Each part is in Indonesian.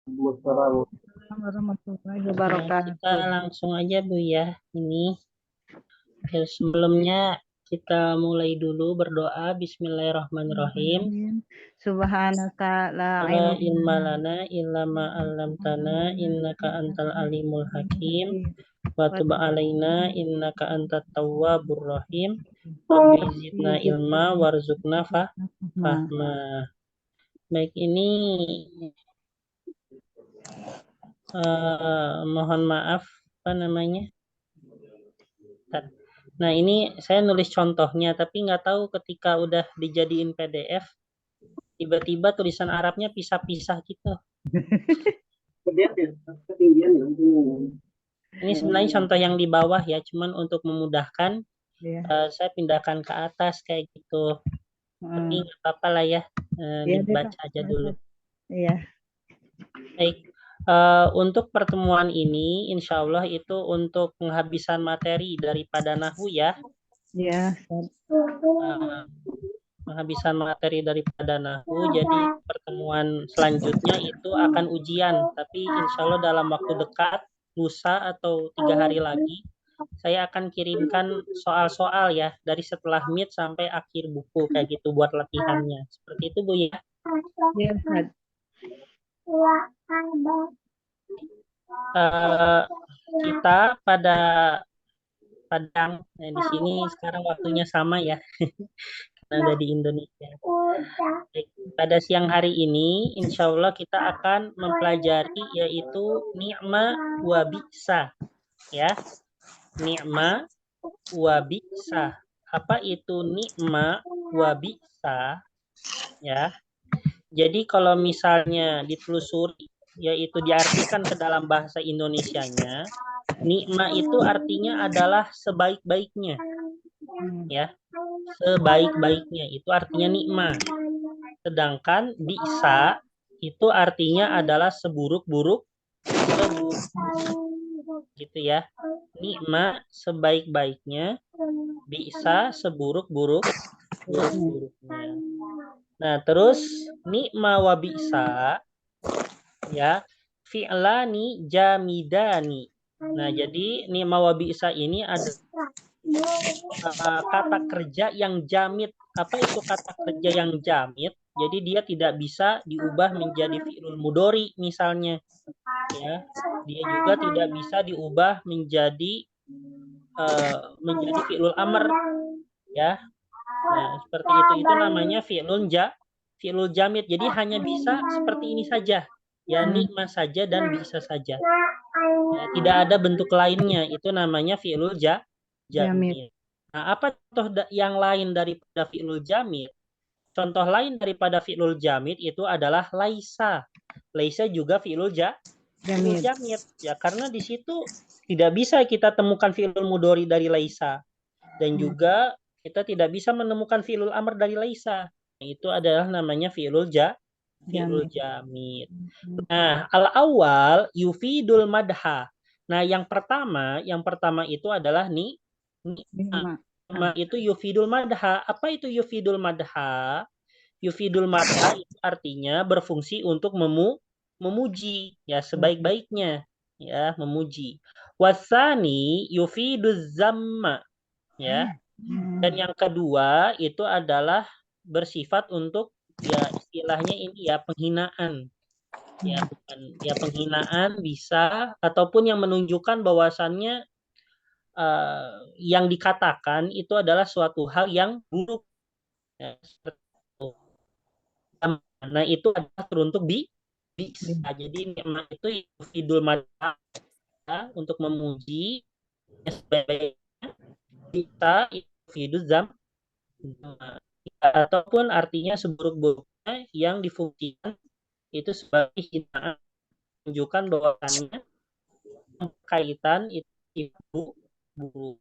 Warahmatullahi Kita wabarakatuh. langsung aja Bu ya. Sebelumnya kita mulai dulu berdoa. Bismillahirrahmanirrahim. Subhanaka la La ilma ilma lana illa ma 'allamtana innaka antal alimul hakim. Wa tub alaina innaka antat tawwabur rahim. Rabbi zidna ilma warzuqna fahma. Baik, ini mohon maaf apa namanya? Nah, ini saya nulis contohnya, tapi nggak tahu ketika udah dijadiin PDF, tiba-tiba tulisan Arabnya pisah-pisah gitu. Ini sebenarnya contoh yang di bawah ya, cuman untuk memudahkan, Ya. saya pindahkan ke atas kayak gitu. Tapi nggak apa-apa lah ya, Ya, deh, Pak. dibaca aja dulu. Iya. Baik, untuk pertemuan ini, insya Allah itu untuk penghabisan materi daripada Nahu ya. Ya. Eh, Penghabisan materi daripada Nahu. Jadi pertemuan selanjutnya itu akan ujian, tapi insya Allah dalam waktu dekat, lusa atau 3 hari lagi, saya akan kirimkan soal-soal ya dari setelah Meet sampai akhir buku kayak gitu buat latihannya. Seperti itu Bu ya. Ya, Ustaz. Eh, kita pada Padang. Nah, di sini sekarang waktunya sama ya, karena ada di Indonesia. Baik, pada siang hari ini, insya Allah kita akan mempelajari yaitu ni'ma wa bi'sa. Ya, ni'ma wa bi'sa. Apa itu ni'ma wa bi'sa? Ya, jadi kalau misalnya ditelusuri, yaitu diartikan ke dalam bahasa Indonesianya, nikma itu artinya adalah sebaik-baiknya, ya, sebaik-baiknya itu artinya nikma. Sedangkan bisa itu artinya adalah seburuk-buruk, gitu ya. Nikma sebaik-baiknya, bisa seburuk-buruknya. Nah, terus nikma wa bisa ya fi'lani jamidani. Nah, jadi nikma wa bisa ini ada kata kerja yang jamid. Apa itu kata kerja yang jamid? Jadi dia tidak bisa diubah menjadi fi'lul mudori misalnya. Ya, dia juga tidak bisa diubah menjadi fi'lul amr ya. Nah, seperti itu namanya fi'lul jamid. Jadi hanya bisa seperti ini saja. Ya, nikma saja dan bisa saja. Ya, tidak ada bentuk lainnya. Itu namanya fi'lul Jamid. jamid. Nah, apa contoh yang lain daripada fi'lul jamid? Contoh lain daripada fi'lul jamid itu adalah laisa. Laisa juga fi'lul Jamid. jamid. Ya, karena di situ tidak bisa kita temukan fi'lul mudori dari laisa. Dan juga kita tidak bisa menemukan fi'lul amr dari laisa. Itu adalah namanya fi'lul Jamid. jamid. Nah, al-awwal yufidul madha. Nah, yang pertama itu adalah Nikmat. nama itu yufidul madha. Apa itu yufidul madha? Yufidul madha itu artinya berfungsi untuk memuji, ya sebaik-baiknya, ya memuji. Wasani yufiduz zamma, ya. Dan yang kedua itu adalah bersifat untuk ya istilahnya ini ya penghinaan. Ya bukan ya penghinaan bisa ataupun yang menunjukkan bahwasannya yang dikatakan itu adalah suatu hal yang buruk. Ya, seperti itu. Nah, itu adalah teruntuk bisa. Jadi nikmat itu idul madha untuk memuji sebaik kita itu ataupun artinya seburuk-buruknya yang difungsikan itu sebagai hinaan menunjukkan bahwasannya kaitan itu buruk.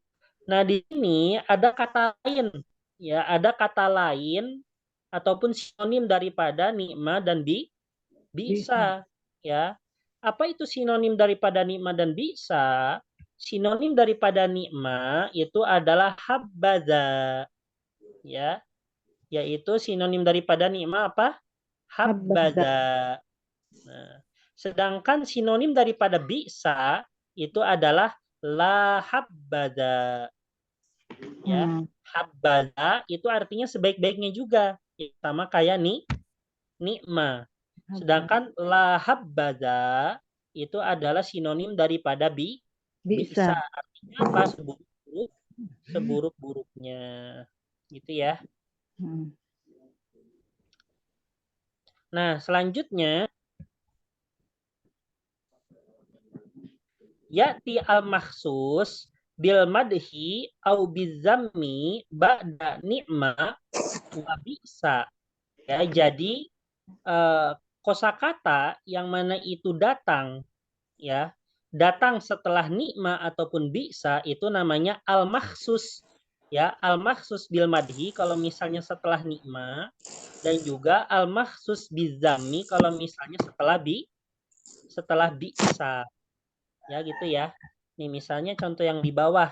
Nah, di sini ada kata lain ya, ada kata lain ataupun sinonim daripada nikmat dan bisa ya. Apa itu sinonim daripada nikmat dan bisa? Sinonim daripada nikmat itu adalah habbaza ya, yaitu sinonim daripada nikmat apa? Habbaza. Habbaza. Nah, Sedangkan sinonim daripada bi'sa itu adalah la habbada. Ya, habbada itu artinya sebaik-baiknya juga. Sama kayak nikma. Sedangkan la habbada itu adalah sinonim daripada bisa. Artinya apa? Seburuk-buruknya. Gitu ya. Nah, selanjutnya ya'ti al-makhsus bil madhi au bizammi ba'da ni'ma wa bi'sa. Ya, jadi kosakata yang mana itu datang ya, datang setelah nikma ataupun bi'sa itu namanya al-makhsus. Ya, al-makhsus bil madhi kalau misalnya setelah nikma, dan juga al-makhsus bizammi kalau misalnya setelah bi'sa. Ya, gitu ya. Nih misalnya contoh yang di bawah.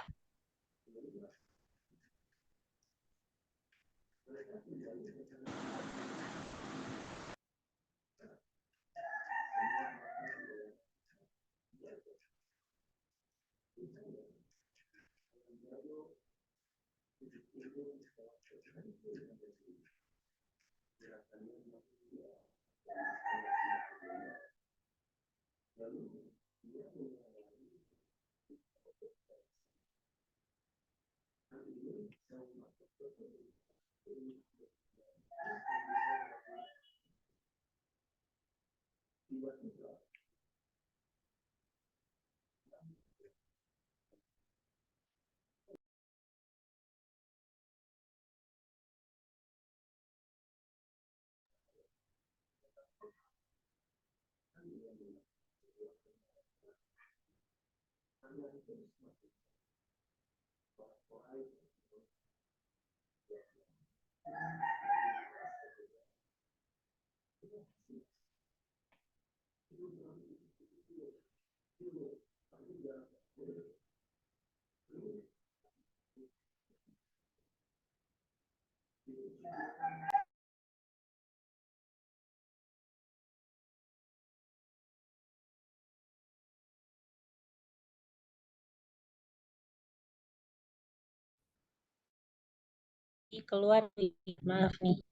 Keluar nih, maaf nih.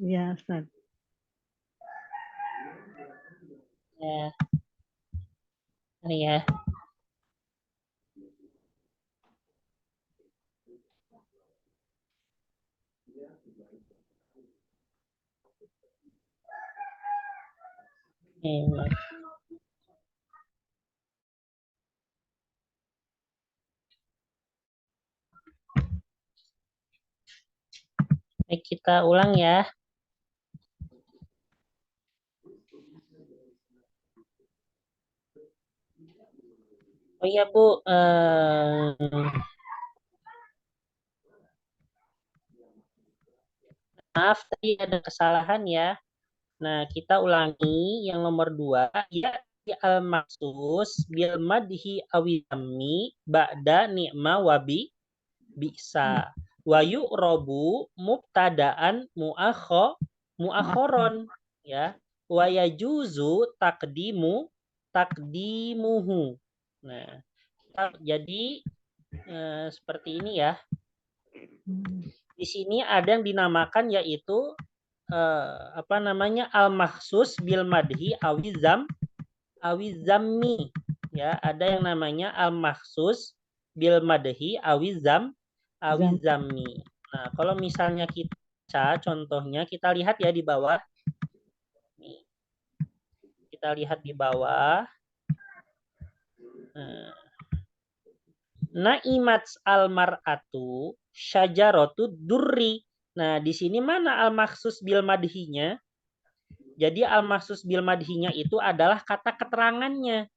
Ya, Ustaz. Ya. Ini ya. Baik, kita ulang ya. Oh iya Bu, maaf tadi ada kesalahan ya. Nah, kita ulangi yang nomor 2. Ya, al-maksus bil madhi awidami ba'da ni'ma wabi bisa. Wa yu'robu mubtadaan muakhoron. Ya. Wa yajuzu takdimuhu. Nah, jadi seperti ini ya. Di sini ada yang dinamakan yaitu apa namanya al-makhsus bil madhi awizammi. Ya, ada yang namanya al-makhsus bil madhi awizammi. Nah, kalau misalnya kita contohnya kita lihat ya di bawah. Nih. Kita lihat di bawah. Naimats al-mar'atu syajaratu durri. Nah, di sini mana al-makhsus bil madhinya? Jadi al-makhsus bil madhinya itu adalah kata keterangannya.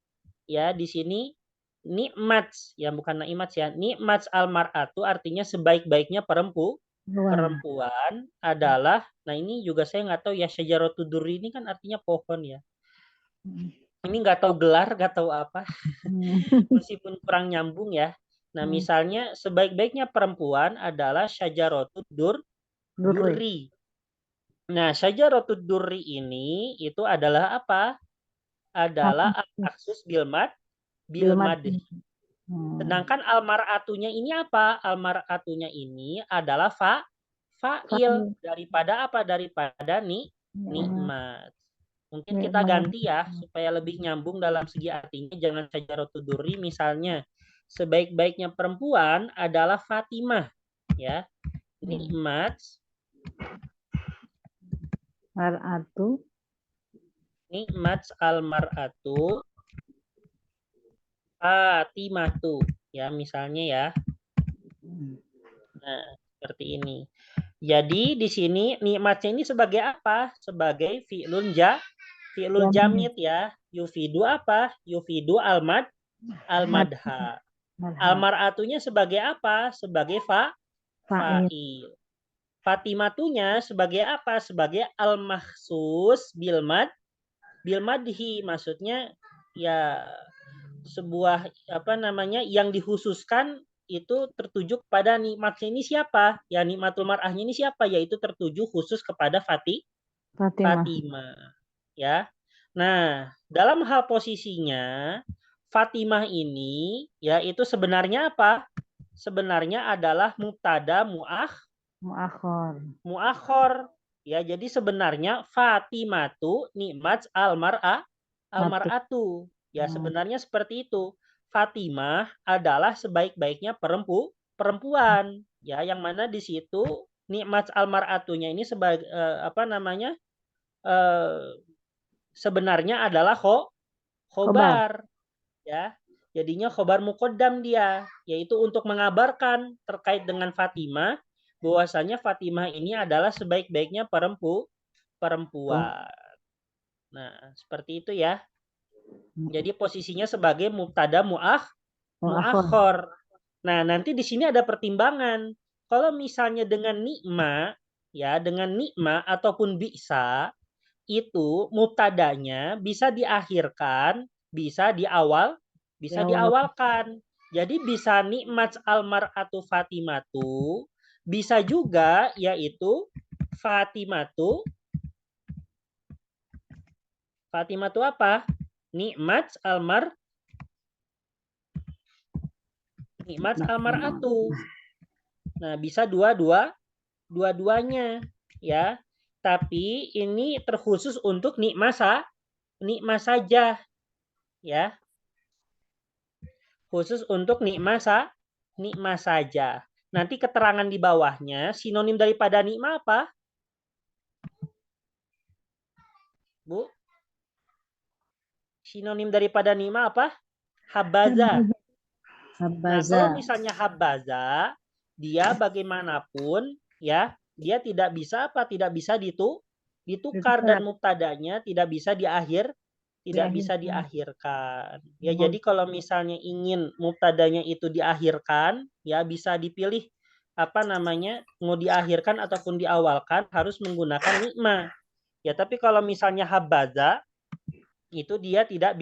Ya, di sini nikmats, ya bukan naimats ya. Nikmats al-mar'atu artinya sebaik-baiknya perempuan adalah, nah ini juga saya nggak tahu ya, syajaratu durri ini kan artinya pohon ya. Ini nggak tahu gelar, nggak tahu apa. Meskipun kurang nyambung ya. Nah, misalnya sebaik-baiknya perempuan adalah syajaratu durri. Nah, syajaratud durri ini itu adalah apa? Adalah al-maksus bil madhi. Sedangkan almar'atunya ini apa? Almar'atunya ini adalah fa'il daripada apa? Daripada nikmat. Mungkin kita ganti ya supaya lebih nyambung dalam segi artinya. Jangan syajaratud durri, misalnya sebaik-baiknya perempuan adalah Fatimah, ya. Nikmat Mar'atu nikmat almar'atu Fatimatu, ya misalnya ya. Nah, seperti ini. Jadi di sini nikmatnya ini sebagai apa? Sebagai fi'lun jamid ya. Yufidu apa? Yufidu almadha. Almar'atunya sebagai apa? Sebagai fa'il. Fatimatunya sebagai apa? Sebagai al-makhsus bil madhi. Maksudnya ya sebuah apa namanya yang dikhususkan itu tertuju pada nikmatnya ini siapa? Ya nikmatul mar'ahnya ini siapa? Yaitu tertuju khusus kepada Fatimah. Ya. Nah, dalam hal posisinya Fatimah ini ya itu sebenarnya apa? Sebenarnya adalah mubtada muakhor. Ya, jadi sebenarnya Fatimatu nikmat almar'atu. Ya, sebenarnya seperti itu. Fatimah adalah sebaik-baiknya perempuan. Ya, yang mana di situ nikmat almar'atunya ini sebagai apa namanya? Sebenarnya adalah khobar. Ya. Jadinya khobar muqaddam dia, yaitu untuk mengabarkan terkait dengan Fatimah bahwasanya Fatimah ini adalah sebaik-baiknya perempuan. Nah, seperti itu ya. Jadi posisinya sebagai mubtada muakhor. Nah, nanti di sini ada pertimbangan. Kalau misalnya dengan nikma, ya, dengan nikma ataupun bisa, itu mubtadanya bisa diakhirkan, bisa diawalkan. Jadi bisa nikmat almar'atu Fatimatu, bisa juga yaitu Fatimatu apa? Nikmat almar'atu. Nah, bisa dua-duanya ya. Tapi ini terkhusus untuk nikmat saja ya. Khusus untuk nikmat saja. Nanti keterangan di bawahnya sinonim daripada nikmat apa? Bu? Sinonim daripada nikmat apa? Habaza. Nah, kalau misalnya habaza, dia bagaimanapun ya, dia tidak bisa apa? Tidak bisa ditukar dan mubtadanya tidak bisa diakhirkan. Ya, jadi kalau misalnya ingin mubtadanya itu diakhirkan, ya bisa dipilih apa namanya, mau diakhirkan ataupun diawalkan harus menggunakan nikma. Ya, tapi kalau misalnya habaza itu dia tidak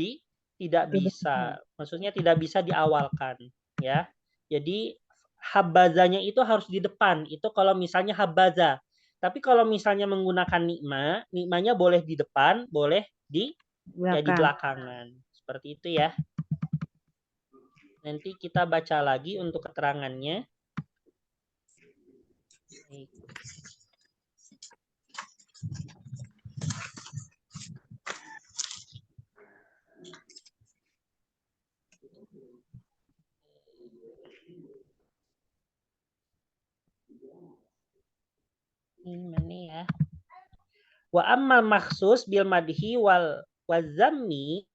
bisa. Maksudnya tidak bisa diawalkan, ya. Jadi habazanya itu harus di depan. Itu kalau misalnya habaza. Tapi kalau misalnya menggunakan nikmanya boleh di depan, boleh di belakangan. Seperti itu ya. Nanti kita baca lagi untuk keterangannya. Ini ya. Wa ammal maksus bil madhi wal wazammi.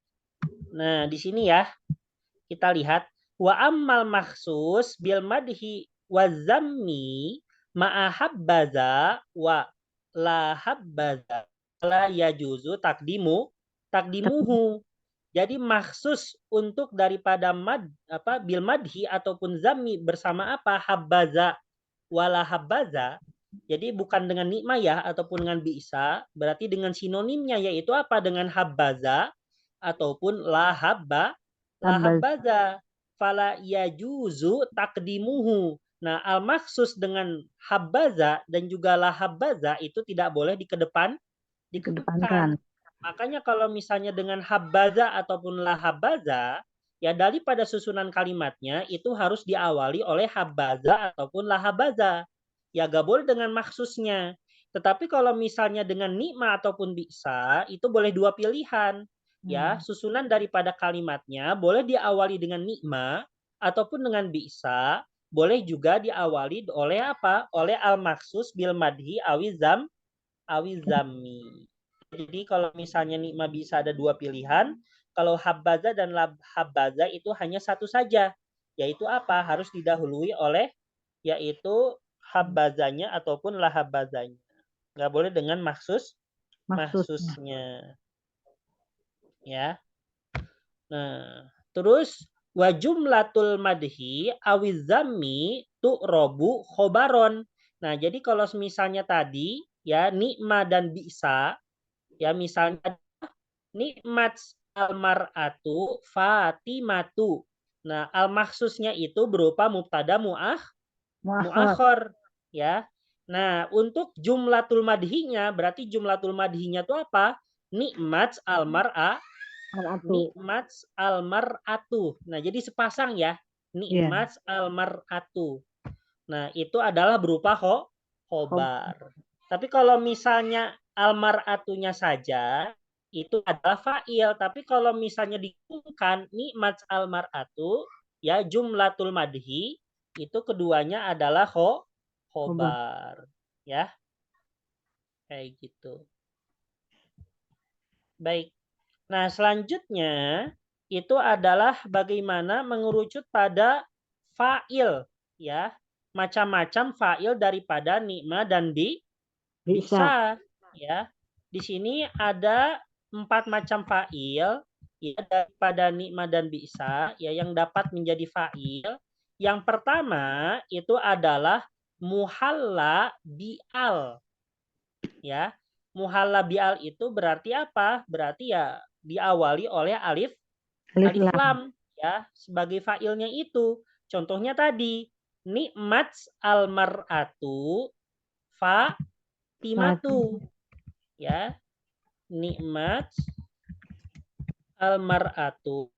Nah, di sini ya. Kita lihat wa ammal maksus bil madhi wazammi ma'ahabbaza wa la habbaza la yajuzu takdimuhu. Jadi maksus untuk daripada bil madhi ataupun zammi bersama apa? Habbaza wala habbaza. Jadi bukan dengan nikmah ya ataupun dengan bisa, berarti dengan sinonimnya yaitu apa? Dengan habbaza ataupun la habbaza. Fala yajuzu takdimuhu. Nah, al-maksus dengan habbaza dan juga la habbaza itu tidak boleh dikedepankan. Dikedepankan. Makanya kalau misalnya dengan habbaza ataupun la habbaza, ya daripada susunan kalimatnya itu harus diawali oleh habbaza ataupun la habbaza. Ya gak boleh dengan maksusnya. Tetapi kalau misalnya dengan nikma ataupun bisa, itu boleh dua pilihan. Ya, susunan daripada kalimatnya boleh diawali dengan nikma ataupun dengan bisa, boleh juga diawali oleh apa? Oleh al-maksus bil madhi awizami. Jadi kalau misalnya nikma bisa ada dua pilihan, kalau habbaza dan lab habbaza itu hanya satu saja, yaitu apa? Harus didahului oleh yaitu habbazanya ataupun lahabbazanya. Nggak boleh dengan maksusnya. Ya. Nah, terus wa jumlatul madhi awizami tu'robu khobaron. Nah, jadi kalau misalnya tadi ya nikma dan bisa, ya misalnya nikmat almar'atu Fatimatu. Nah, al-maksusnya itu berupa mubtada Muakhir. muakhir, ya. Nah, untuk jumlatul madhinya berarti jumlatul madhinya itu apa? Nikmat almar'a nikmat almar'atu. Nah, jadi sepasang ya. Nikmat almar'atu. Nah, itu adalah berupa khobar. Tapi kalau misalnya almar'atunya saja, itu adalah fa'il. Tapi kalau misalnya digabungkan nikmat almar'atu, ya jumlatul madhi, itu keduanya adalah khobar. Ya, kayak gitu. Baik. Nah, selanjutnya itu adalah bagaimana mengerucut pada fa'il, ya. Macam-macam fa'il daripada nikma dan bisa, ya. Di sini ada 4 macam fa'il ya daripada nikma dan bisa ya yang dapat menjadi fa'il. Yang pertama itu adalah muhalla bi'al. Ya. Muhalla bi'al itu berarti apa? Berarti ya diawali oleh alif lam ya sebagai fa'ilnya itu. Contohnya tadi nikmat almar'atu Fatimatu ya. Nikmat almar'atu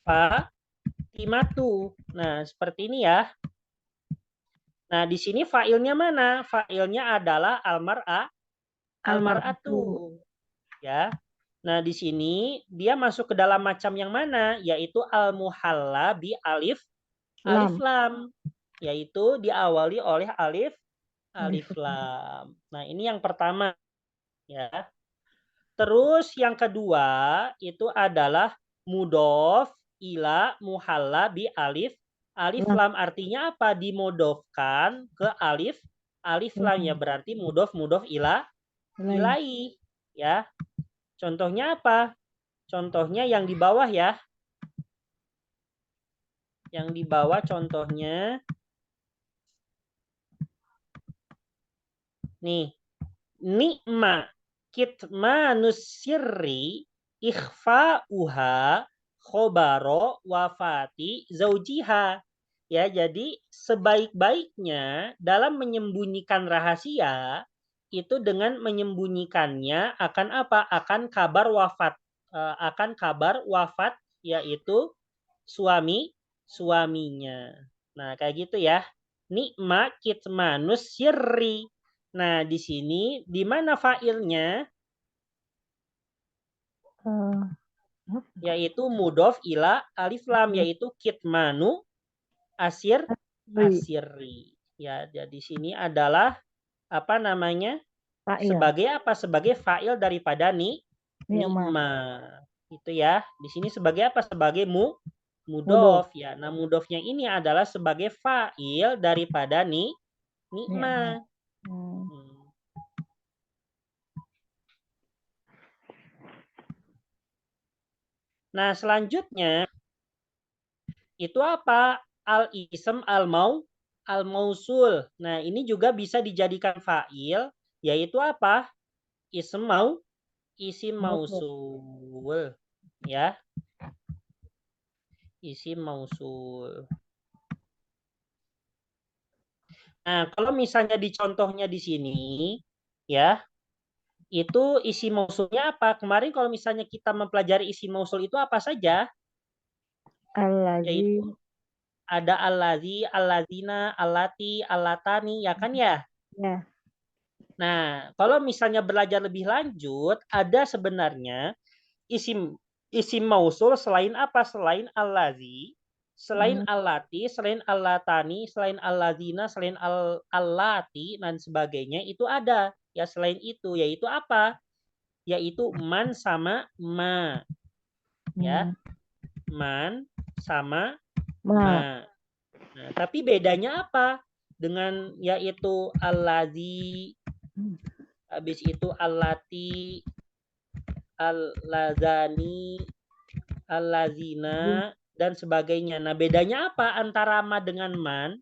Fatimatu. Nah, seperti ini ya. Nah, di sini fa'ilnya mana? Fa'ilnya adalah almar'atu. Ya. Nah, di sini dia masuk ke dalam macam yang mana? Yaitu al-muhalla bi alif lam. Yaitu diawali oleh alif lam. Nah, ini yang pertama ya. Terus yang kedua itu adalah mudhof ila muhalla bi alif lam. Artinya apa? Dimodofkan ke alif lam ya berarti mudhof ilai ya. Contohnya apa? Contohnya yang di bawah ya. Yang di bawah contohnya nih. Nikma kitmanus sirri ikhfa'uha khobaro wafati zaujiha. Ya, jadi sebaik-baiknya dalam menyembunyikan rahasia itu dengan menyembunyikannya akan apa? Akan kabar wafat yaitu suaminya. Nah, kayak gitu ya. Nikma kitmanus sirri. Nah, di sini di mana fa'ilnya? Yaitu mudhof ila alif lam yaitu kitmanu asirri. Ya, jadi sini adalah apa namanya? Sebagai apa? Sebagai fa'il daripada nikma. Itu ya. Di sini sebagai apa? Sebagai mudhof ya. Nah, mudhofnya ini adalah sebagai fa'il daripada nikma. Nah, selanjutnya itu apa? Al-ism al-mausul. Nah, ini juga bisa dijadikan fa'il yaitu apa? Isim mausul ya. Isim mausul. Nah, kalau misalnya di contohnya di sini, ya, itu isi mausulnya apa? Kemarin kalau misalnya kita mempelajari isi mausul itu apa saja? Allazi. Yaitu ada allazi, allazina, allati, allatani, ya kan ya? Ya. Nah, kalau misalnya belajar lebih lanjut, ada sebenarnya isim isim mausul selain apa? Selain allazi, selain Hmm. allati, selain allatani, selain allazina, selain allati dan sebagainya itu ada. Ya selain itu yaitu apa? Yaitu man sama ma, ya. Hmm. Man sama Ma. ma. Nah, tapi bedanya apa? Dengan yaitu allazi, Hmm. habis itu allati, allazani, allazina dan sebagainya. Nah, bedanya apa antara ma dengan man?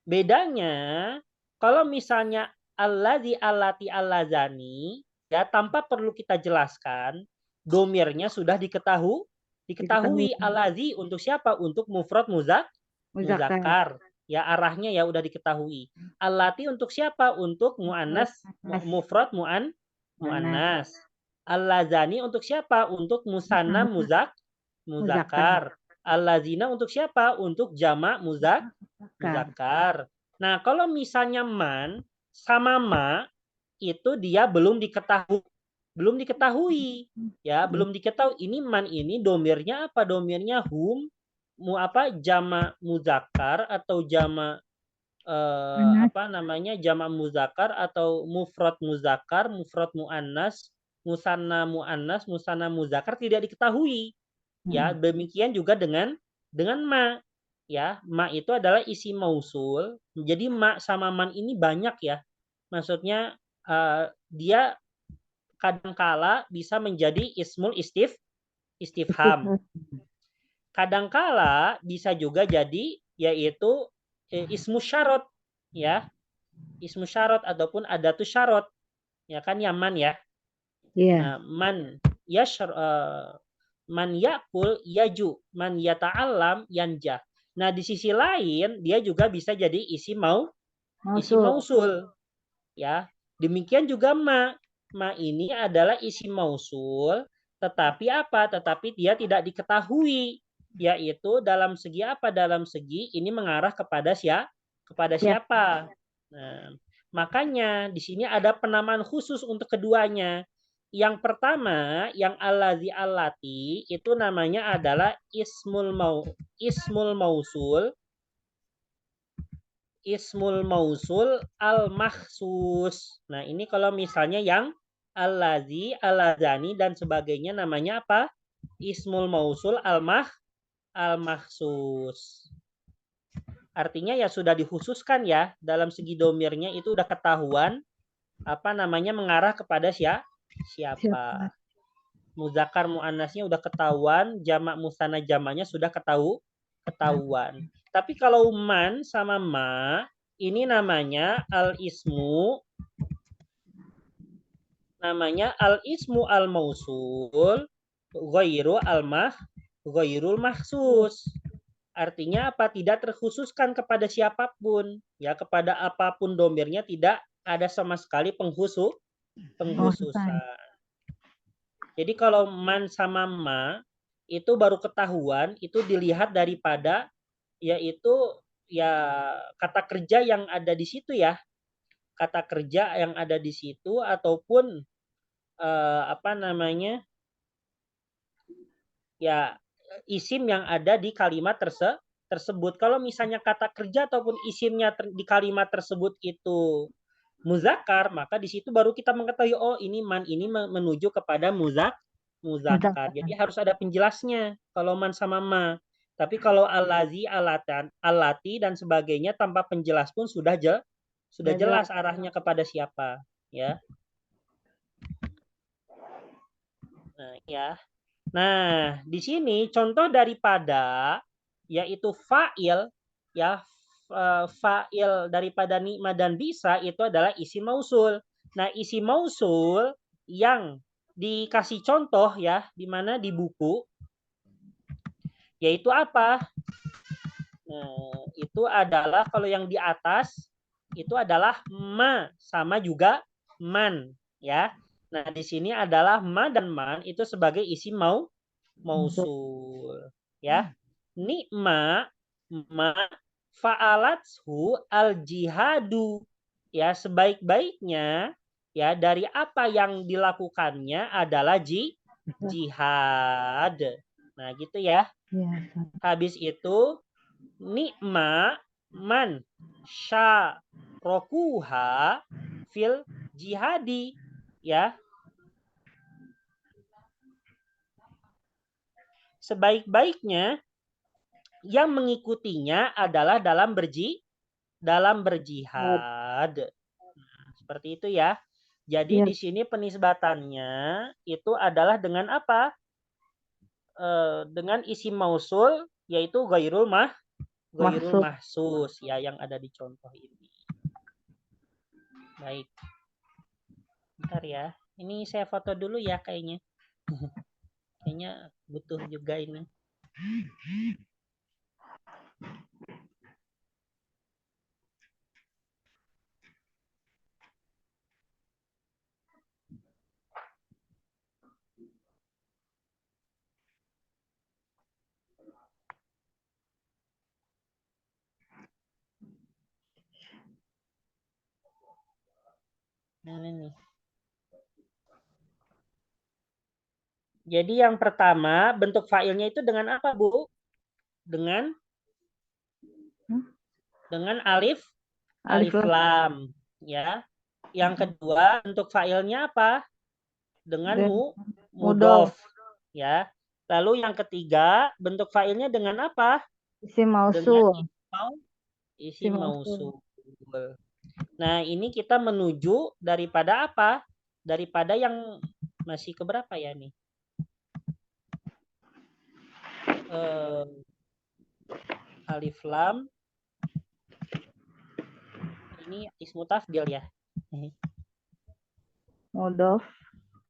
Bedanya kalau misalnya allazi, allati, allazani ya tanpa perlu kita jelaskan, domirnya sudah Diketahui. diketahui allazi untuk siapa? Untuk mufrad Muzakkar. muzakkar. Ya arahnya ya udah diketahui. Allati untuk siapa? Untuk muannas Muannas. mufrad Muannas. muannas. Allazani untuk siapa? Untuk musanna Musanna. Muzakkar. muzakkar. Allazina untuk siapa? Untuk jamak Muzakkar. muzakkar. Nah, kalau misalnya man sama ma itu dia belum diketahui ya, belum diketahui ini man ini domirnya apa? Domirnya hum jamak muzakkar atau jamak Muannas. apa namanya jamak muzakkar atau mufrad muannas, musanna muzakkar tidak diketahui. Ya, Hmm. demikian juga dengan ma. Ya, ma itu adalah isi mausul. Jadi ma sama man ini banyak ya. Maksudnya dia kadangkala bisa menjadi ismul istifham. Istifham. Kadangkala bisa juga jadi yaitu ismu syarat ya. Ismu syarat ataupun adatus syarat. Ya kan ya man ya. Iya. Nah, man yakul yaju, man yata'allam yanja. Nah, di sisi lain dia juga bisa jadi isi Mausul. mausul ya. Demikian juga ma. Ma ini adalah isi mausul tetapi apa? Tetapi dia tidak diketahui yaitu dalam segi apa? Dalam segi ini mengarah kepada Siap. siapa. Nah, makanya di sini ada penamaan khusus untuk keduanya. Yang pertama, yang allazi allati itu namanya adalah ismul mausul al mahsus. Nah, ini kalau misalnya yang allazi, allazani dan sebagainya namanya apa? Ismul mausul al mahsus. Artinya ya sudah dikhususkan ya dalam segi domirnya itu udah ketahuan apa namanya mengarah kepada siapa. Siapa? Muzakkar muannasnya udah ketahuan, jamak musanna jamaknya sudah ketahuan. Tapi kalau man sama ma ini namanya al ismu al mausul ghairul mahsus. Artinya apa? Tidak terkhususkan kepada siapapun, ya kepada apapun domirnya tidak ada sama sekali pengkhususan. Jadi kalau man sama ma itu baru ketahuan itu dilihat daripada yaitu ya kata kerja yang ada di situ ya. Kata kerja yang ada di situ ataupun apa namanya? Ya isim yang ada di kalimat tersebut. Kalau misalnya kata kerja ataupun isimnya di kalimat tersebut itu muzakkar, maka di situ baru kita mengetahui oh ini man ini menuju kepada muzakkar. Jadi Muzakkar. harus ada penjelasnya kalau man sama ma. Tapi kalau allazi, allati dan sebagainya tanpa penjelas pun sudah jelas arahnya kepada siapa, ya. Nah, ya. Nah, di sini contoh daripada yaitu fa'il ya fa'il daripada nikmat dan bisa itu adalah isi mausul. Nah, isi mausul yang dikasih contoh ya di mana di buku yaitu apa? Nah, itu adalah kalau yang di atas itu adalah ma sama juga man, ya. Nah, di sini adalah ma dan man itu sebagai isim mausul, ya. Nikma ma fa'alathu al jihadu, ya, sebaik-baiknya ya dari apa yang dilakukannya adalah jihad. Nah, gitu ya. Habis itu nikma man syarakuha fil jihadi, ya. Sebaik-baiknya yang mengikutinya adalah dalam berjihad. Nah, seperti itu ya. Jadi di sini penisbatannya itu adalah dengan apa? Dengan isim mausul yaitu ghairul mahsus ya yang ada di contoh ini. Baik. Bentar ya. Ini saya foto dulu ya kayaknya. Kayaknya butuh juga ini. Nah, ini. Jadi yang pertama bentuk fa'ilnya itu dengan apa, Bu? Dengan alif lam, ya. Yang kedua bentuk fa'ilnya apa? Dengan mudhof, ya. Lalu yang ketiga bentuk fa'ilnya dengan apa? Isim mausul. Dengan isim mausul. Nah, ini kita menuju daripada apa? Daripada yang masih keberapa ya nih? Alif lam. Ini ismu tafdil ya. Mudhof,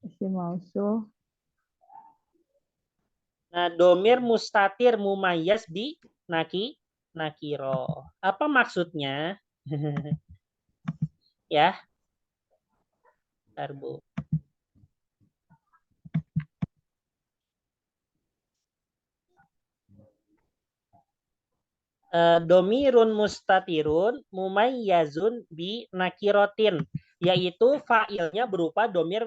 isim mausul. Nah, domir mustatir mumayyaz bi nakiro. Apa maksudnya? Ya. Bentar, Bu. Domirun mustatirun mumayyazun bi nakirotin, yaitu fa'ilnya berupa domir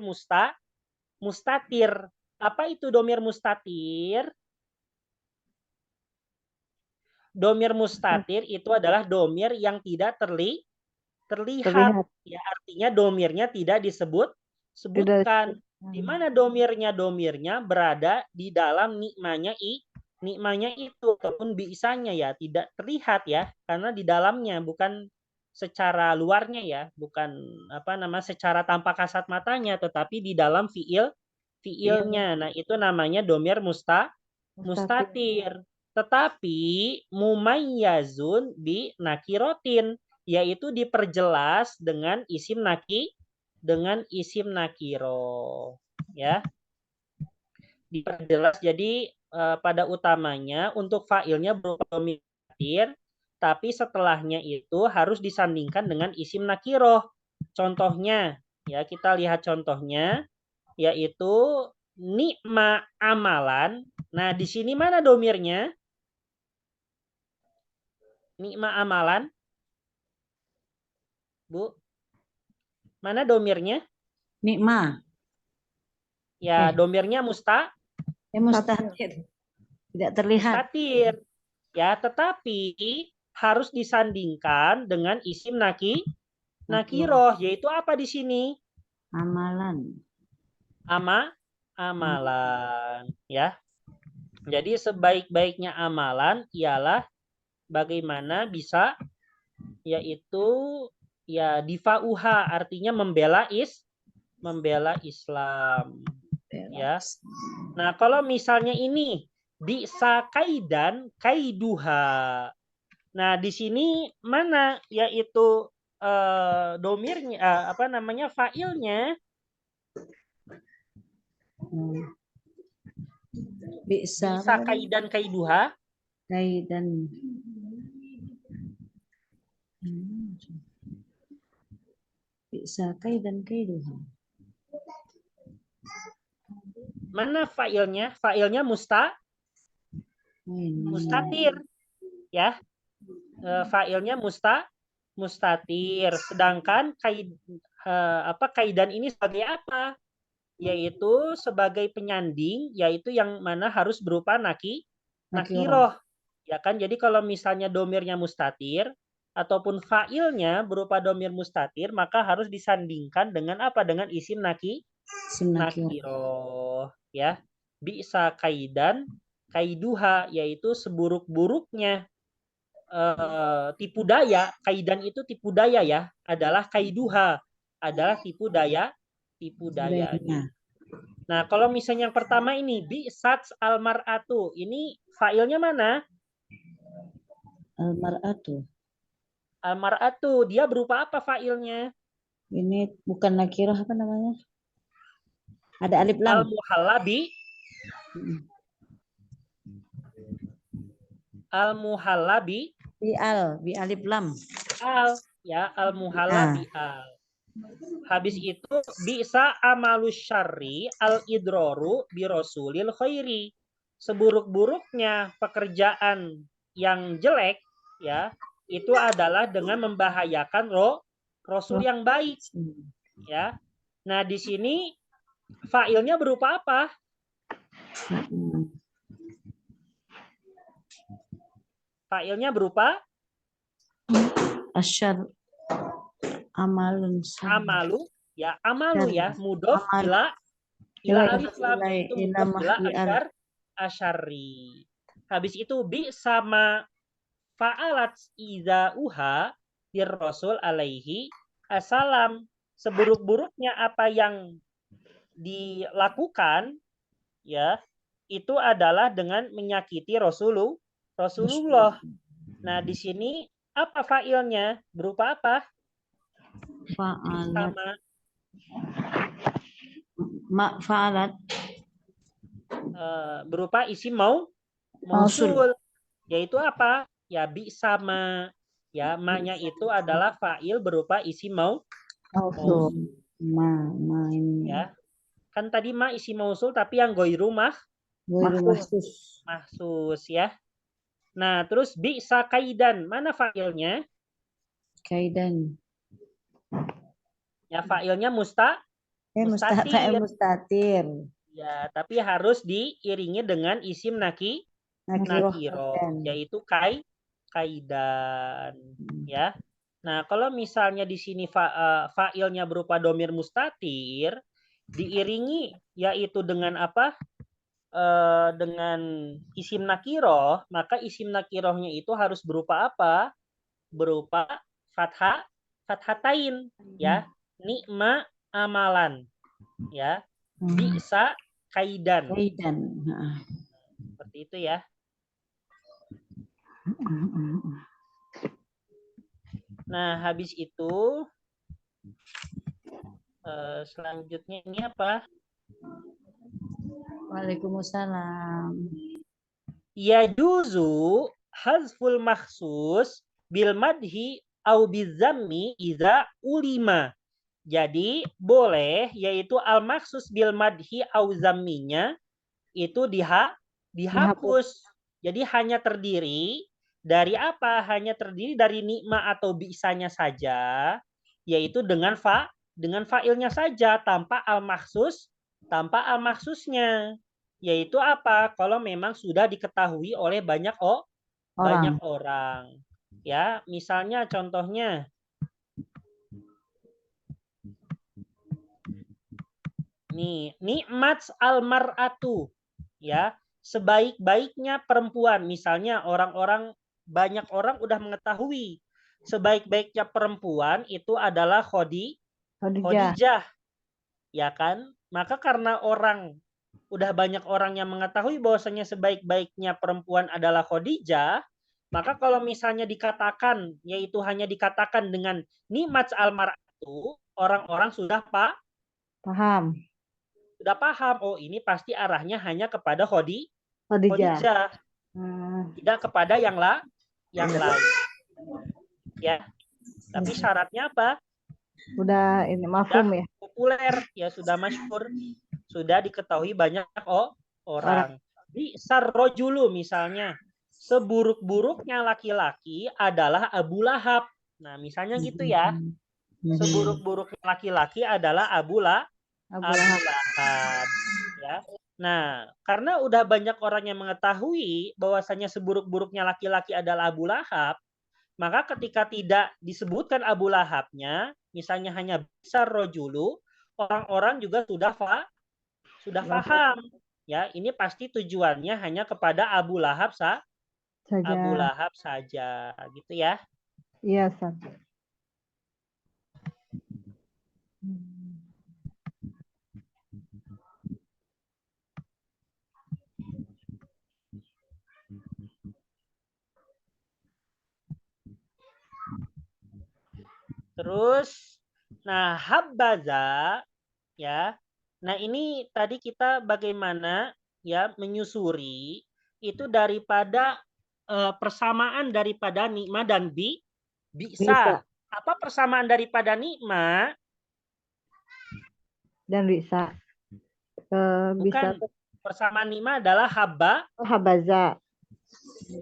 mustatir. Apa itu domir mustatir? Domir mustatir itu adalah domir yang tidak terlihat. Ya, artinya domirnya tidak disebutkan. Di mana domirnya? Domirnya berada di dalam nikmanya itu ataupun biisanya ya, tidak terlihat ya, karena di dalamnya, bukan secara luarnya ya, bukan secara tampak kasat matanya, tetapi di dalam fiilnya. Nah, itu namanya domir mustatir. Tetapi mumayyazun bi nakirotin, yaitu diperjelas dengan isim nakiro, ya. Diperjelas. Jadi pada utamanya untuk fa'ilnya berupa domir mustatir, tapi setelahnya itu harus disandingkan dengan isim nakiroh. Contohnya, ya kita lihat contohnya, yaitu nikma amalan. Nah, di sini mana domirnya? Nikma amalan. Bu, mana domirnya? Nikma. Ya, domirnya mustatir. Tidak terlihat. Mustatir. Ya, tetapi harus disandingkan dengan isim nakiroh, yaitu apa di sini? Amalan. Amalan, ya. Jadi sebaik-baiknya amalan ialah bagaimana bisa, yaitu ya difa'uha, artinya membela Islam, ya. Nah, kalau misalnya ini bisa kaidan kaiduha. Nah, di sini mana yaitu domirnya fa'ilnya? Bisa Bisa kaidan kaiduha. kaidan. Bisa kaidan kaiduha. Mana fa'ilnya? Fa'ilnya mustatir. Ya. Fa'ilnya mustatir. Sedangkan kaidan ini sebagai apa? Yaitu sebagai penyanding, yaitu yang mana harus berupa nakiroh. Ya kan? Jadi kalau misalnya domirnya mustatir ataupun fa'ilnya berupa domir mustatir, maka harus disandingkan dengan apa? Dengan isim nakiroh. Ya. Bisa kaidan kaiduha, yaitu seburuk-buruknya tipu daya. Kaidan itu tipu daya ya, adalah kaiduha, adalah tipu dayanya. Nah, kalau misalnya yang pertama ini bi'sats almar'atu, ini fa'ilnya mana? Almar'atu, dia berupa apa fa'ilnya? Ini bukan nakirah, apa namanya? Ada alif lam. Al-muhallabi Bi alif lam. Al-muhalla bi al. Habis itu bisa amalus syarri al-idroru bi rasulil khairi. Seburuk-buruknya pekerjaan yang jelek ya, itu adalah dengan membahayakan rasul yang baik ya. Nah, di sini fa'ilnya berupa apa? Fa'ilnya berupa asyar amalun amalu ya, mudhof ila alif lam, itu mudhof ila asyari. Habis itu bi sama fa'alat iza uha bir rasul alaihi assalam. Seburuk-buruknya apa yang dilakukan ya, itu adalah dengan menyakiti Rasulullah. Nah, di sini apa fa'ilnya? Berupa apa? Fa'alat. Fa'alat. Berupa isim mausul. Yaitu apa? Ya bi sama. Ya, ma-nya itu adalah fa'il berupa isim mausul. Ini. Ya. Kan tadi ma isim mausul tapi yang goiru mahsus ya. Nah, terus bisa kaidan. Mana fa'ilnya? Kaidan. Ya, fa'ilnya mustatir. Ya, tapi harus diiringi dengan isim nakiroh, yaitu kaidan. Ya. Nah, kalau misalnya di sini fa'ilnya berupa domir mustatir, diiringi yaitu dengan apa? Dengan isim nakiroh, maka isim nakirohnya itu harus berupa apa? Berupa fathatain ya. Ni'ma amalan ya. Bisa kaidan. Seperti itu ya. Nah, habis itu selanjutnya ini apa? Waalaikumsalam. Yajuzu hazful makhsus bil madhi au bizammi iza ulima. Jadi boleh yaitu al makhsus bil madhi au zamminya itu dihapus. Jadi hanya terdiri dari apa? Hanya terdiri dari nikma atau bisanya saja, yaitu dengan fa'ilnya saja tanpa al makhsusnya. Yaitu apa? Kalau memang sudah diketahui oleh banyak orang. Ya, misalnya contohnya nih, nikmat almar'atu ya, sebaik-baiknya perempuan. Misalnya banyak orang udah mengetahui sebaik-baiknya perempuan itu adalah Khadijah. Ya kan? Maka karena udah banyak orang yang mengetahui bahwasanya sebaik-baiknya perempuan adalah Khadijah, maka kalau misalnya dikatakan, yaitu hanya dikatakan dengan nikmat almar'atu, orang-orang sudah paham. Oh, ini pasti arahnya hanya kepada Khadijah. Khadijah, Hmm, tidak kepada yang lain. Ya, tapi syaratnya apa? udah ini Sudah mafhum ya. populer, ya sudah masyhur, sudah diketahui banyak orang. Bi'sar rojulu misalnya, seburuk-buruknya laki-laki adalah Abu Lahab. Nah, misalnya gitu ya. Seburuk-buruknya laki-laki adalah Abu Lahab. Ya. Nah, karena udah banyak orang yang mengetahui bahwasanya seburuk-buruknya laki-laki adalah Abu Lahab, maka ketika tidak disebutkan Abu Lahabnya, misalnya hanya besar rojulu, orang-orang juga sudah paham. Ya, ini pasti tujuannya hanya kepada Abu Lahab saja, gitu ya. Iya, Ustaz. Terus, nah habbaza, ya. Nah ini tadi kita bagaimana ya menyusuri itu daripada persamaan daripada nikmat dan bisa. Apa persamaan daripada nikmat? Dan bisa. Bukan. Persamaan nikmat adalah Habaza.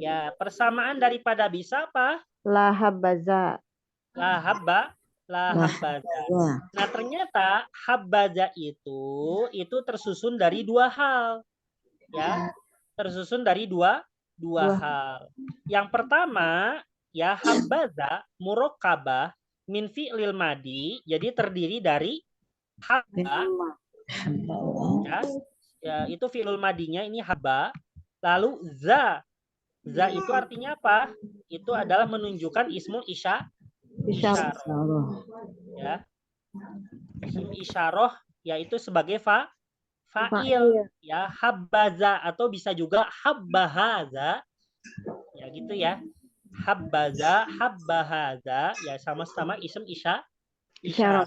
Ya, persamaan daripada bisa apa? La habaza. La habbaza. Nah, ternyata habbaza itu tersusun dari dua hal. Ya, tersusun dari dua hal. Yang pertama, ya habbaza murokkabah min fi'lil madi, jadi terdiri dari habba. Ya, itu fi'lul madinya ini habba. Lalu za itu artinya apa? Itu adalah menunjukkan ismul isyarah. Ya. Isim isyarah yaitu sebagai fa'il, ya, habbaza atau bisa juga habbahaza. Ya gitu ya. Habbahaza ya sama-sama isim isyarah.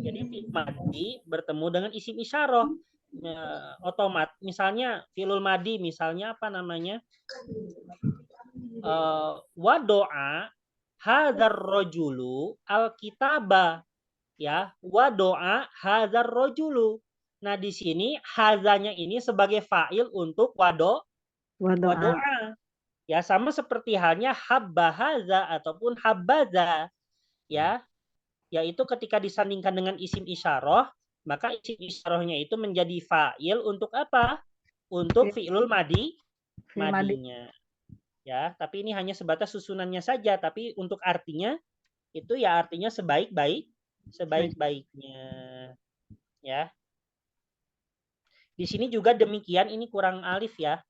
Jadi fi'il madi bertemu dengan isim isyarah. Otomat misalnya fi'lul madi misalnya apa namanya? Wadoa hadzar rojulu alkitaba, ya, wadoa hadzar rojulu. Nah di sini hazanya ini sebagai fa'il untuk wadoa. Ya sama seperti halnya habbahaza ataupun habbaza, ya, yaitu ketika disandingkan dengan isim isyarah, maka isim isyarahnya itu menjadi fa'il untuk apa? Untuk fi'lul madinya. Ya, tapi ini hanya sebatas susunannya saja, tapi untuk artinya itu ya artinya sebaik-baiknya. Ya. Di sini juga demikian, ini kurang alif ya.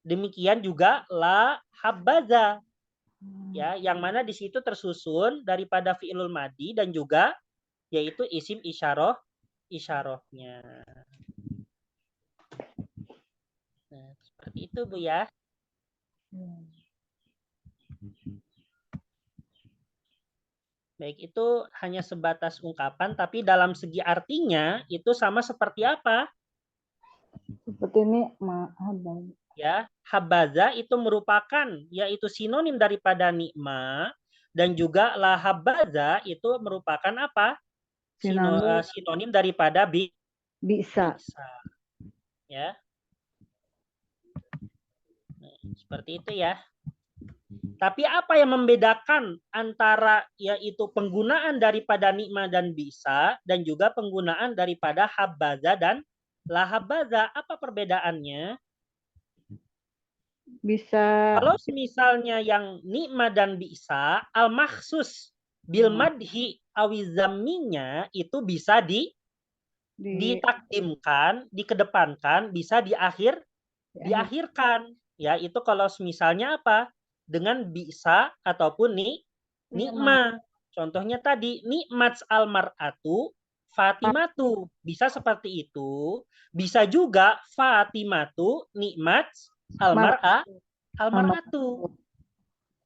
Demikian juga la habbaza. Ya, yang mana di situ tersusun daripada fi'ilul madi dan juga yaitu isim isyarahnya. Nah, seperti itu Bu ya. Baik, itu hanya sebatas ungkapan, tapi dalam segi artinya itu sama seperti apa? Seperti ini Ya, habaza itu merupakan yaitu sinonim daripada nikma dan juga la habaza itu merupakan apa? Sinonim daripada bisa. Ya. Nah, seperti itu ya. Tapi apa yang membedakan antara yaitu penggunaan daripada nikma dan bisa dan juga penggunaan daripada habaza dan la habaza? Apa perbedaannya? Bisa. Kalau misalnya yang nikma dan bisa al makhsus bil madhi awizaminya itu bisa ditakdimkan, dikedepankan, bisa diakhirkan. Ya, itu kalau misalnya apa? Dengan bisa ataupun nikma. Contohnya tadi nikmat almar'atu Fatimatu. Bisa seperti itu. Bisa juga Fatimatu nikmat almar'atu.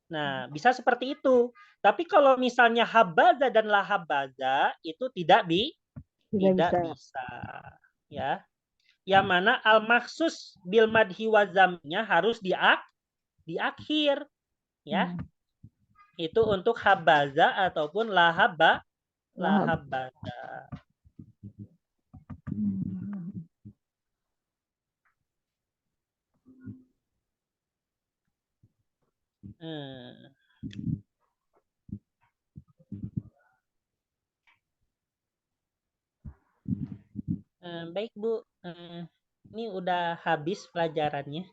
Nah, bisa seperti itu. Tapi kalau misalnya habaza dan lahabaza itu tidak bisa. Ya. yang mana al-makhsus bil madhi wa zamnya harus di akhir, ya. Itu untuk habaza ataupun lahabaza. Baik Bu, ini udah habis pelajarannya.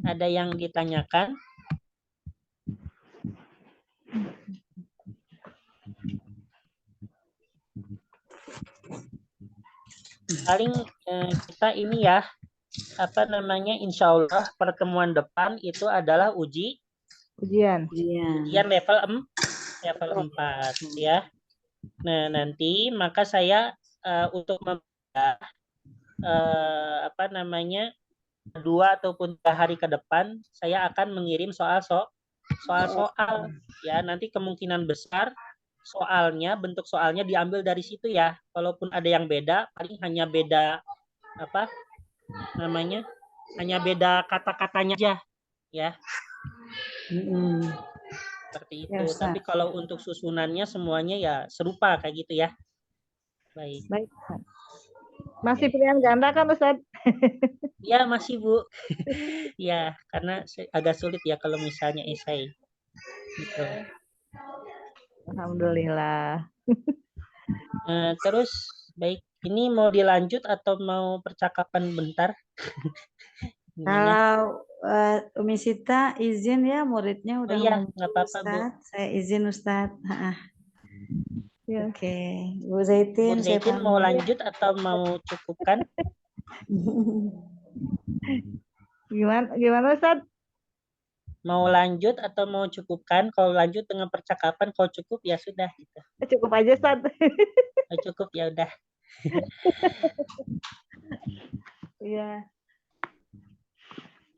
Ada yang ditanyakan? Paling kita ini ya, apa namanya, insya Allah pertemuan depan itu adalah ujian level 4 ya. Nah, nanti maka saya untuk apa namanya 2 ataupun 3 hari ke depan saya akan mengirim soal-soal ya. Nanti kemungkinan besar bentuk soalnya diambil dari situ ya. Kalaupun ada yang beda, paling hanya beda apa namanya, hanya beda kata-katanya aja ya. Seperti itu. Ya, tapi kalau untuk susunannya semuanya ya serupa kayak gitu ya. Baik. Masih pilihan ganda kan Ustaz? Ya masih Bu. Ya, karena agak sulit ya kalau misalnya esai. Gitu. Alhamdulillah. Terus baik, ini mau dilanjut atau mau percakapan bentar? Kalau Umi Sita izin ya, muridnya udah iya, mau nggak apa-apa Bu. Saya izin Ustaz. Ya. Oke, Bu Zaitin, Bu Zaitin mau lanjut atau mau cukupkan? Gimana Ustaz? Mau lanjut atau mau cukupkan? Kalau lanjut dengan percakapan, kalau cukup ya sudah gitu. Cukup aja Ustaz. Cukup ya udah. Iya.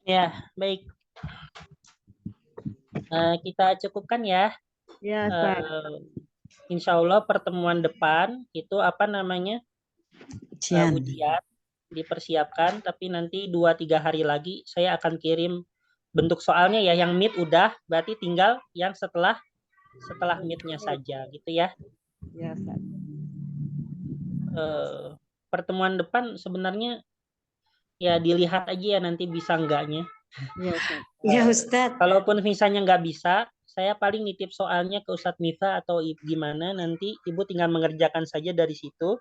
Ya, baik. Kita cukupkan ya. Ya, Ustaz. Insya Allah pertemuan depan itu apa namanya? Ujian dipersiapkan, tapi nanti 2-3 hari lagi saya akan kirim bentuk soalnya ya. Yang meet udah, berarti tinggal yang setelah meetnya saja gitu ya. Ya, Ustaz. Pertemuan depan sebenarnya ya dilihat aja ya nanti bisa enggaknya. Ya, Ustaz. Ya, Ustaz. Kalaupun misalnya nggak bisa, saya paling nitip soalnya ke Ustadz Miftah atau gimana, nanti Ibu tinggal mengerjakan saja dari situ.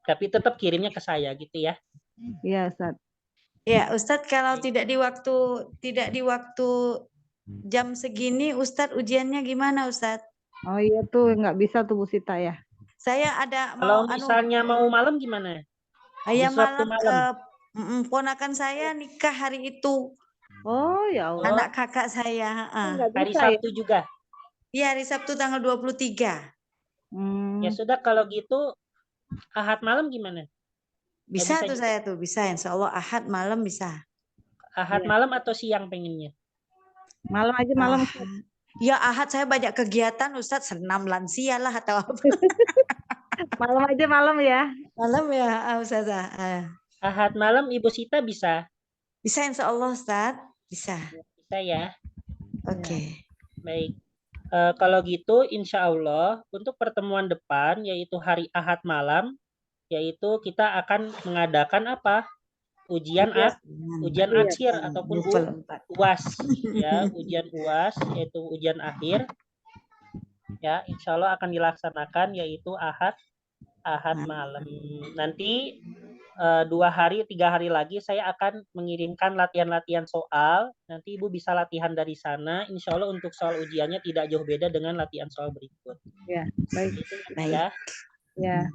Tapi tetap kirimnya ke saya gitu ya. Iya, Ustaz. Ya, Ustadz, kalau tidak di waktu jam segini, Ustadz ujiannya gimana, Ustadz? Oh iya tuh, nggak bisa tuh Bu Sita ya. Saya ada kalau misalnya mau malam gimana? Ya malam. Ponakan saya nikah hari itu. Oh ya Allah. Anak kakak saya. Hari Sabtu ya? Juga? Iya, hari Sabtu tanggal 23. Ya sudah, kalau gitu Ahad malam gimana? Bisa tuh saya tuh, bisa. Insya Allah Ahad malam bisa. Ahad malam atau siang pengennya? Malam aja malam. Ya Ahad saya banyak kegiatan Ustadz, senam lansia lah atau apa. Malam aja malam ya. Malam ya Ustazah. Ahad malam Ibu Sita bisa? Bisa insya Allah Ustadz, bisa. Bisa ya. Oke. Baik. Kalau gitu insya Allah untuk pertemuan depan yaitu hari Ahad malam, yaitu kita akan mengadakan apa? Ujian akhir ataupun UAS ya, ujian UAS yaitu ujian akhir ya, insya Allah akan dilaksanakan yaitu Ahad malam. Nanti 2 hari 3 hari lagi saya akan mengirimkan latihan soal. Nanti Ibu bisa latihan dari sana. Insya Allah untuk soal ujiannya tidak jauh beda dengan latihan soal berikut. Ya, baik. Ya. Ya.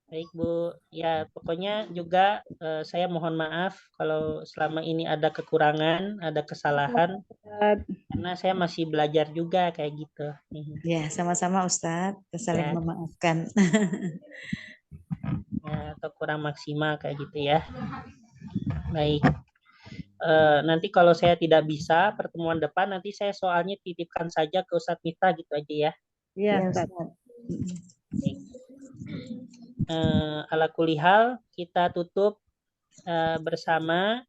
Baik Bu, ya pokoknya juga saya mohon maaf kalau selama ini ada kekurangan, ada kesalahan, karena saya masih belajar juga kayak gitu. Ya, sama-sama Ustadz, saling memaafkan. Ya, atau kurang maksimal kayak gitu ya. Baik, nanti kalau saya tidak bisa pertemuan depan, nanti saya soalnya titipkan saja ke Ustadz Miftah gitu aja ya. Iya Ustadz. Baik. ala kulihal kita tutup bersama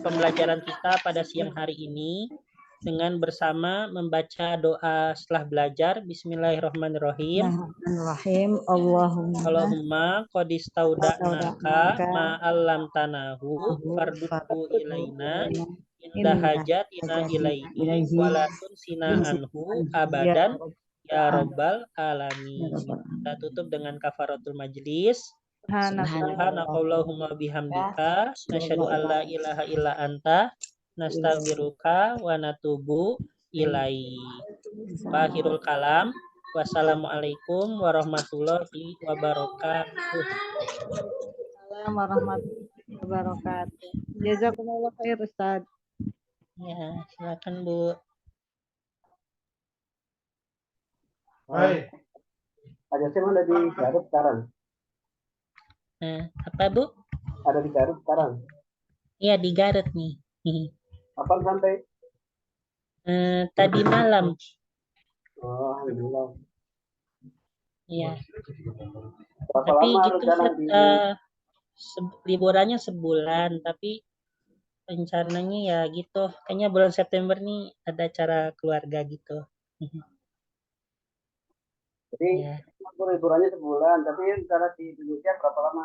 pembelajaran kita pada siang hari ini dengan bersama membaca doa setelah belajar. Bismillahirrahmanirrahim. Bismillahirrahmanirrahim. Allahumma Allahumma qadistauda'naka ma'allam tanahu farduhu ilaina inda hajatina ilaihi walatun sina anhu abadan ya robbal alamin. Kita tutup dengan kafaratul majlis. Subhanakallahumma bihamdika nasyhadu an la ilaha illa anta nastaghfiruka wa natubu ilaihi. Akhirul kalam. Wassalamualaikum warahmatullahi wabarakatuh. Assalamualaikum warahmatullahi wabarakatuh. Jazakumullah khair Ustaz. Ya, silakan Bu. Hai. Ada Sim ada di Garut sekarang. Apa Bu? Ada di Garut sekarang. Iya di Garut nih. Kapan sampai? Tadi malam. Oh, alhamdulillah. Iya. Berapa Tapi lama gitu rencana Ustaz, di liburannya sebulan, tapi rencananya ya gitu. Kayaknya bulan September nih ada acara keluarga gitu. Jadi Ya. liburannya sebulan, tapi rencana di Indonesia berapa lama?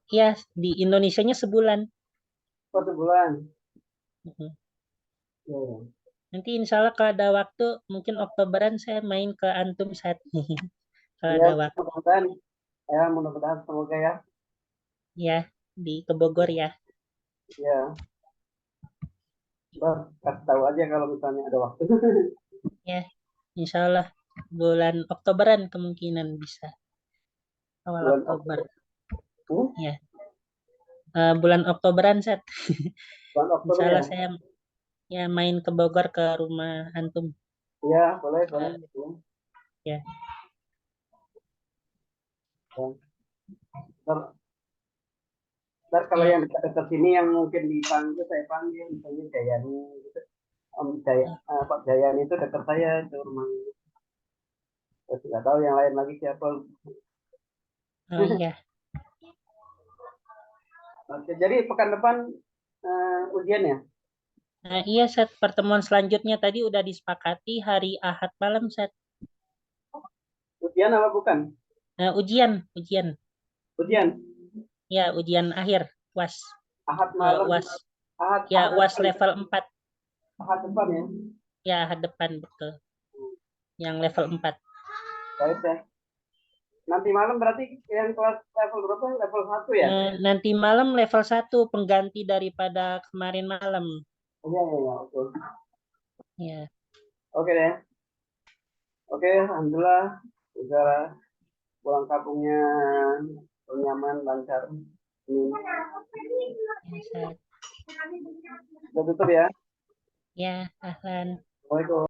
Iya, di Indonesianya sebulan. Oh, sebulan. Mhm. Ya, ya. Nanti insya Allah kalau ada waktu, mungkin Oktoberan saya main ke Antum saat nih. Kalau Ya, ada waktu. mudah-mudahan. Ya, mudah-mudahan semoga ya. Ya, di ke Bogor ya. Ya. Ntar kasih tahu aja kalau misalnya ada waktu. Ya, insya Allah bulan Oktoberan kemungkinan bisa. Awal Bulan Oktober. Hmm? Ya. Bulan Oktoberan Sat. Bulan Oktober Insya Allah ya? saya ya main ke Bogor ke rumah Antum. Ya, boleh, boleh. Ya. Ntar kalau Ya. yang dekat-dekat sini yang mungkin dipanggil, saya panggil. Misalnya Jayani gitu. Pak Jayani itu dekat saya, itu rumahnya. Terus nggak tahu yang lain lagi siapa. Oh iya. Oke, jadi pekan depan ujian ya? Nah, iya Sat, pertemuan selanjutnya tadi udah disepakati hari Ahad malam Sat. Ujian apa bukan? Ujian. Ujian. Ya, ujian akhir, UAS. Ahad malam. UAS. Ahad, Ya, Ahad UAS depan. level 4. Ahad depan ya? Ya, Ahad depan betul. Yang level 4. Baik ya. Nanti malam berarti yang kelas level berapa? Level 1 ya? Nanti malam level 1 pengganti daripada kemarin malam. Iya, oke. Ya. Oke deh. Oke, alhamdulillah udah pulang kampungnya nyaman, lancar. Ya, Sat. Udah tutup ya? Ya, ahlan. Assalamualaikum.